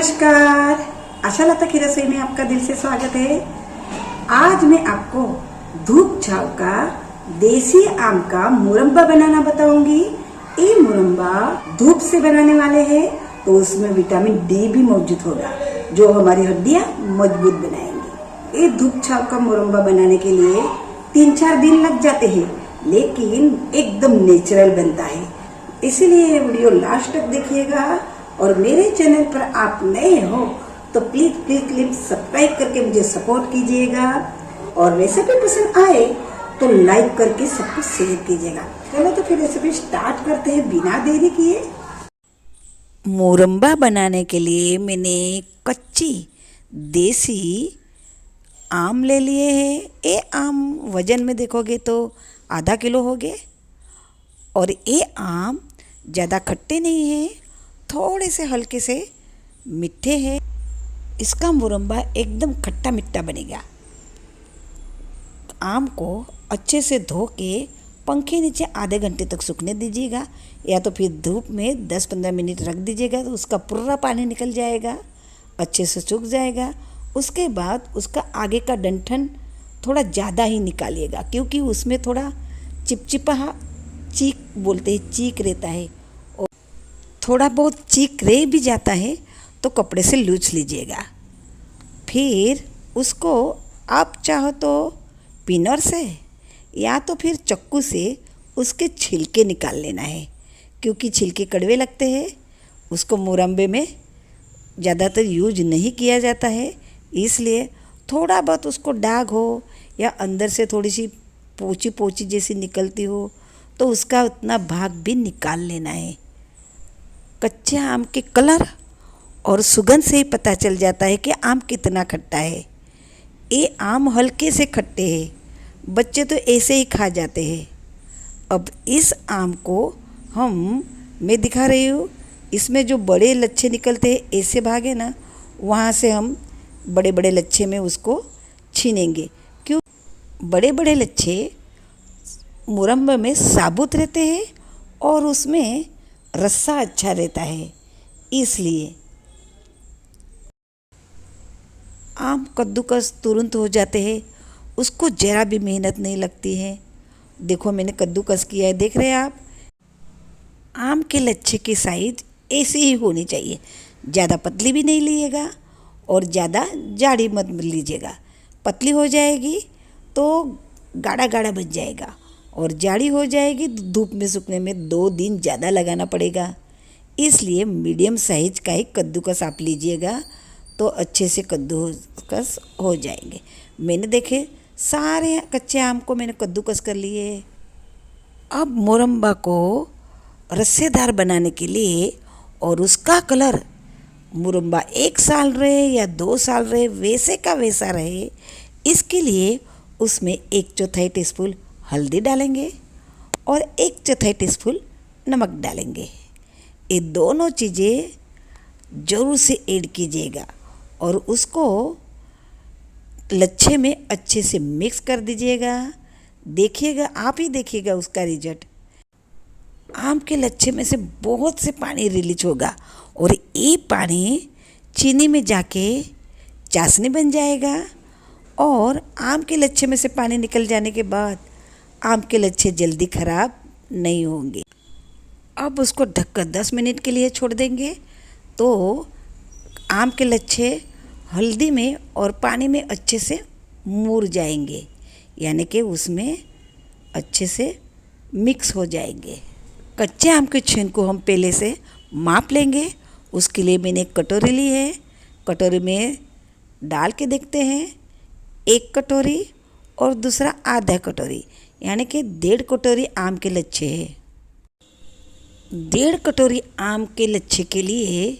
नमस्कार, आशा लता की रसोई में आपका दिल से स्वागत है। आज मैं आपको धूप छाव का देसी आम का मुरब्बा बनाना बताऊंगी। ये मुरब्बा धूप से बनाने वाले हैं तो उसमें विटामिन डी भी मौजूद होगा जो हमारी हड्डियां मजबूत बनाएंगे। ये धूप छाव का मुरब्बा बनाने के लिए 3-4 दिन लग जाते हैं, लेकिन एकदम नेचुरल बनता है। इसीलिए ये वीडियो लास्ट तक देखिएगा। और मेरे चैनल पर आप नए हो तो प्लीज सब्सक्राइब करके मुझे सपोर्ट कीजिएगा, और रेसिपी पसंद आए तो लाइक करके सबको शेयर कीजिएगा। चलो तो फिर रेसिपी स्टार्ट करते हैं बिना देरी किए। मुरब्बा बनाने के लिए मैंने कच्ची देसी आम ले लिए हैं। ये आम वजन में देखोगे तो आधा किलो हो गए, और ये आम ज़्यादा खट्टे नहीं हैं, थोड़े से हल्के से मीठे हैं। इसका मुरब्बा एकदम खट्टा मीठा बनेगा। आम को अच्छे से धो के पंखे नीचे आधे घंटे तक सूखने दीजिएगा, या तो फिर धूप में 10-15 मिनट रख दीजिएगा, तो उसका पूरा पानी निकल जाएगा, अच्छे से सूख जाएगा। उसके बाद उसका आगे का डंठल थोड़ा ज़्यादा ही निकालिएगा, क्योंकि उसमें थोड़ा चिपचिपा चीक बोलते हैं, चीक रहता है, और थोड़ा बहुत चीक रह भी जाता है तो कपड़े से लूच लीजिएगा। फिर उसको आप चाहो तो पिनर से या तो फिर चक्कू से उसके छिलके निकाल लेना है, क्योंकि छिलके कड़वे लगते हैं। उसको मुरब्बे में ज़्यादातर यूज नहीं किया जाता है, इसलिए थोड़ा बहुत उसको दाग हो या अंदर से थोड़ी सी पोची पोची जैसी निकलती हो तो उसका उतना भाग भी निकाल लेना है। कच्चे आम के कलर और सुगंध से ही पता चल जाता है कि आम कितना खट्टा है। ये आम हल्के से खट्टे हैं, बच्चे तो ऐसे ही खा जाते हैं। अब इस आम को मैं दिखा रही हूँ, इसमें जो बड़े लच्छे निकलते हैं, ऐसे भाग है ना, वहाँ से हम बड़े बड़े लच्छे में उसको छीनेंगे। क्यों? बड़े बड़े लच्छे मुरब्बे में साबुत रहते हैं और उसमें रस्सा अच्छा रहता है, इसलिए। आम कद्दूकस तुरंत हो जाते हैं, उसको ज़रा भी मेहनत नहीं लगती है। देखो मैंने कद्दूकस किया है, देख रहे हैं आप। आम के लच्छे की साइज ऐसी ही होनी चाहिए, ज़्यादा पतली भी नहीं लीजिएगा और ज़्यादा जाड़ी मत लीजिएगा। पतली हो जाएगी तो गाढ़ा गाढ़ा बन जाएगा, और जाड़ी हो जाएगी तो धूप में सूखने में 2 दिन ज़्यादा लगाना पड़ेगा। इसलिए मीडियम साइज का ही कद्दूकस आप लीजिएगा तो अच्छे से कद्दूकस हो जाएंगे। मैंने देखे सारे कच्चे आम को मैंने कद्दूकस कर लिए। अब मुरब्बा को रस्सेदार बनाने के लिए और उसका कलर मुरब्बा 1 साल रहे या 2 साल रहे वैसे का वैसा रहे, इसके लिए उसमें 1/4 टीस्पून हल्दी डालेंगे और 1/4 टीस्पून नमक डालेंगे। ये दोनों चीज़ें ज़रूर से ऐड कीजिएगा और उसको लच्छे में अच्छे से मिक्स कर दीजिएगा। देखिएगा, आप ही देखिएगा उसका रिजल्ट। आम के लच्छे में से बहुत से पानी रिलीज होगा, और ये पानी चीनी में जाके चाशनी बन जाएगा, और आम के लच्छे में से पानी निकल जाने के बाद आम के लच्छे जल्दी ख़राब नहीं होंगे। अब उसको ढककर 10 मिनट के लिए छोड़ देंगे तो आम के लच्छे हल्दी में और पानी में अच्छे से मुर जाएंगे, यानी कि उसमें अच्छे से मिक्स हो जाएंगे। कच्चे आम के छीन को हम पहले से माप लेंगे। उसके लिए मैंने एक कटोरी ली है, कटोरी में डाल के देखते हैं। 1 कटोरी और दूसरा आधा कटोरी, यानी कि 1.5 कटोरी आम के लच्छे है। 1.5 कटोरी आम के लच्छे के लिए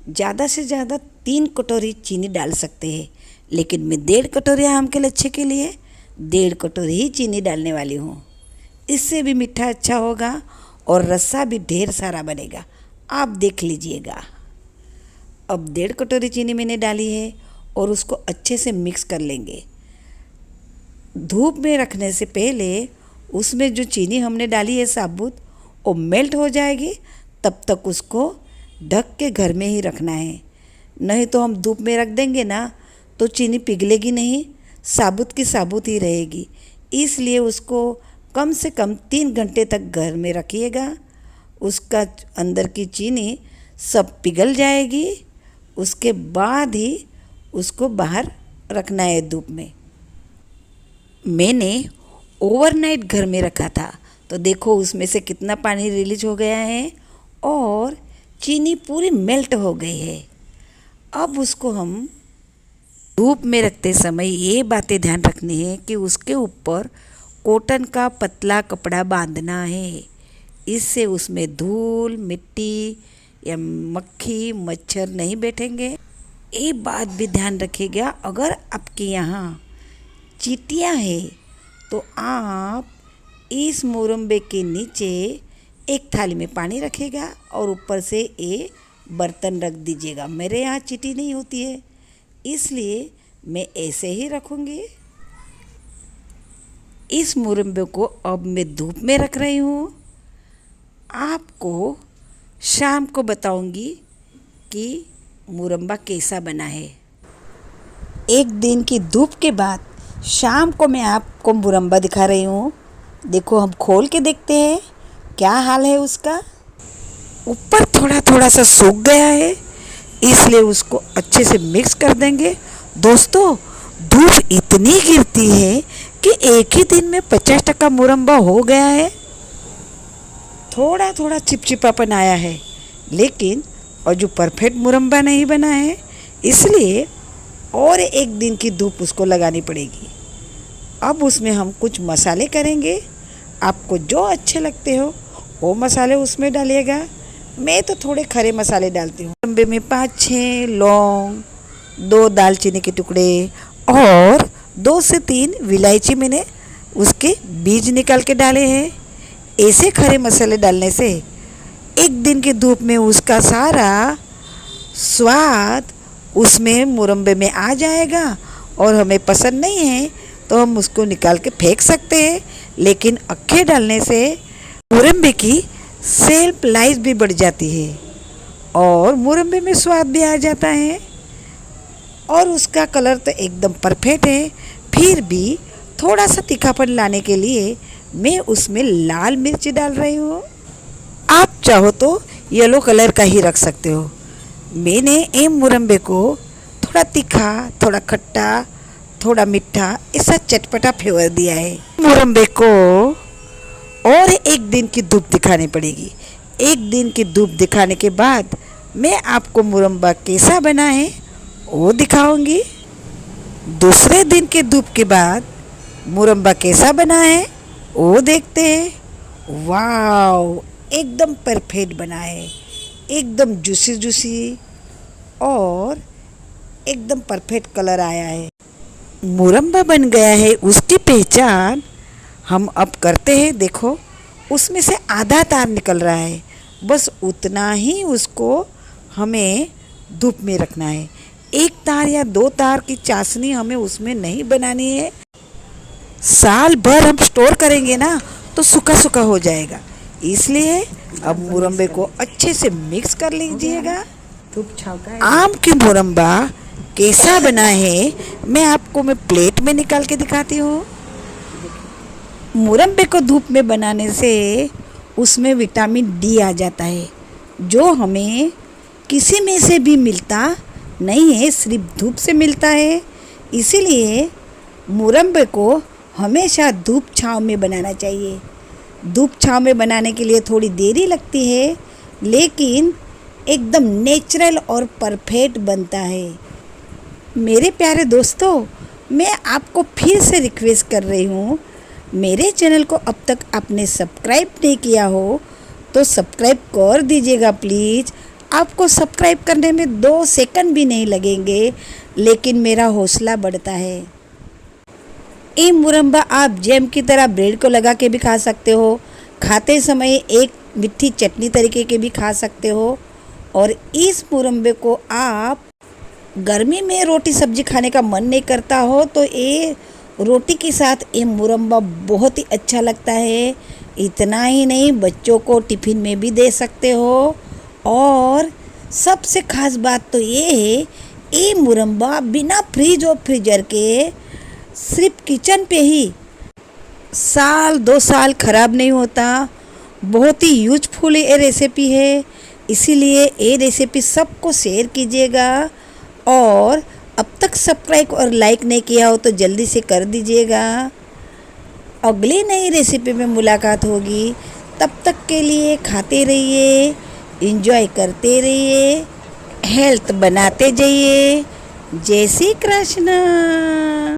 ज़्यादा से ज़्यादा 3 कटोरी चीनी डाल सकते हैं, लेकिन मैं 1.5 कटोरी आम के लच्छे के लिए 1.5 कटोरी ही चीनी डालने वाली हूँ। इससे भी मीठा अच्छा होगा और रस्सा भी ढेर सारा बनेगा, आप देख लीजिएगा। अब 1.5 कटोरी चीनी मैंने डाली है और उसको अच्छे से मिक्स कर लेंगे। धूप में रखने से पहले उसमें जो चीनी हमने डाली है साबुत, वो मेल्ट हो जाएगी, तब तक उसको ढक के घर में ही रखना है। नहीं तो हम धूप में रख देंगे ना तो चीनी पिघलेगी नहीं, साबुत की साबुत ही रहेगी। इसलिए उसको कम से कम 3 घंटे तक घर में रखिएगा। उसका अंदर की चीनी सब पिघल जाएगी। उसके बाद ही उसको बाहर रखना है धूप में। मैंने ओवरनाइट घर में रखा था तो देखो उसमें से कितना पानी रिलीज हो गया है और चीनी पूरी मेल्ट हो गई है। अब उसको हम धूप में रखते समय ये बातें ध्यान रखनी है कि उसके ऊपर कॉटन का पतला कपड़ा बांधना है। इससे उसमें धूल, मिट्टी या मक्खी, मच्छर नहीं बैठेंगे। एक बात भी ध्यान रखिएगा, अगर आपके यहाँ चींटियाँ हैं तो आप इस मोरम्बे के नीचे एक थाली में पानी रखेगा और ऊपर से ये बर्तन रख दीजिएगा। मेरे यहाँ चींटी नहीं होती है इसलिए मैं ऐसे ही रखूँगी। इस मोरम्बे को अब मैं धूप में रख रही हूँ। आपको शाम को बताऊँगी कि मोरम्बा कैसा बना है। एक दिन की धूप के बाद शाम को मैं आपको मोरम्बा दिखा रही हूँ। देखो हम खोल के देखते हैं क्या हाल है उसका। ऊपर थोड़ा थोड़ा सा सूख गया है इसलिए उसको अच्छे से मिक्स कर देंगे। दोस्तों धूप इतनी गिरती है कि एक ही दिन में 50% मोरम्बा हो गया है। थोड़ा थोड़ा चिपचिपापन आया है लेकिन और जो परफेक्ट मोरम्बा नहीं बना है, इसलिए और एक दिन की धूप उसको लगानी पड़ेगी। अब उसमें हम कुछ मसाले करेंगे। आपको जो अच्छे लगते हो वो मसाले उसमें डालिएगा। मैं तो थोड़े खरे मसाले डालती हूँ। मोरम्बे में 5-6 लौंग, 2 दालचीनी के टुकड़े और 2 से 3 इलायची मैंने उसके बीज निकाल के डाले हैं। ऐसे खरे मसाले डालने से एक दिन की धूप में उसका सारा स्वाद उसमें मोरम्बे में आ जाएगा और हमें पसंद नहीं है तो हम उसको निकाल के फेंक सकते हैं। लेकिन अक्खे डालने से मोरम्बे की सेल्फ लाइफ भी बढ़ जाती है और मोरम्बे में स्वाद भी आ जाता है और उसका कलर तो एकदम परफेक्ट है। फिर भी थोड़ा सा तीखापन लाने के लिए मैं उसमें लाल मिर्च डाल रही हूँ। आप चाहो तो येलो कलर का ही रख सकते हो। मैंने ये मोरम्बे को थोड़ा तीखा, थोड़ा खट्टा, थोड़ा मीठा, ऐसा चटपटा फ्लेवर दिया है। मोरम्बे को और एक दिन की धूप दिखानी पड़ेगी। एक दिन की धूप दिखाने के बाद मैं आपको मोरम्बा कैसा बना है वो दिखाऊंगी। दूसरे दिन के धूप के बाद मोरम्बा कैसा बना है वो देखते हैं। वाव, एकदम परफेक्ट बना है, एकदम जूसी जूसी और एकदम परफेक्ट कलर आया है। मोरम्बा बन गया है, उसकी पहचान हम अब करते हैं। देखो उसमें से आधा तार निकल रहा है, बस उतना ही उसको हमें धूप में रखना है। 1 तार या 2 तार की चाशनी हमें उसमें नहीं बनानी है। साल भर हम स्टोर करेंगे ना तो सूखा सूखा हो जाएगा। इसलिए अब मोरम्बे को अच्छे से मिक्स कर लीजिएगा। धूप छाव का आम की मोरम्बा कैसा बना है मैं प्लेट में निकाल के दिखाती हूँ। मोरम्बे को धूप में बनाने से उसमें विटामिन डी आ जाता है जो हमें किसी में से भी मिलता नहीं है, सिर्फ धूप से मिलता है। इसीलिए मोरम्बे को हमेशा धूप छांव में बनाना चाहिए। धूप छांव में बनाने के लिए थोड़ी देरी लगती है लेकिन एकदम नेचुरल और परफेक्ट बनता है। मेरे प्यारे दोस्तों, मैं आपको फिर से रिक्वेस्ट कर रही हूँ, मेरे चैनल को अब तक आपने सब्सक्राइब नहीं किया हो तो सब्सक्राइब कर दीजिएगा प्लीज़। आपको सब्सक्राइब करने में 2 सेकंड भी नहीं लगेंगे लेकिन मेरा हौसला बढ़ता है। ये मोरम्बा आप जैम की तरह ब्रेड को लगा के भी खा सकते हो, खाते समय एक मीठी चटनी तरीके के भी खा सकते हो। और इस मोरम्बे को आप गर्मी में रोटी सब्जी खाने का मन नहीं करता हो तो ये रोटी के साथ ये मोरम्बा बहुत ही अच्छा लगता है। इतना ही नहीं, बच्चों को टिफ़िन में भी दे सकते हो और सबसे खास बात तो ये है, ये मुरब्बा बिना फ्रिज और फ्रीजर के सिर्फ किचन पे ही साल 2 साल ख़राब नहीं होता। बहुत ही यूजफुल ये रेसिपी है, इसीलिए ये रेसिपी सबको शेयर कीजिएगा। और अब तक सब्सक्राइब और लाइक नहीं किया हो तो जल्दी से कर दीजिएगा। अगली नई रेसिपी में मुलाकात होगी, तब तक के लिए खाते रहिए, एंजॉय करते रहिए, हेल्थ बनाते जाइए। जय श्री कृष्ण।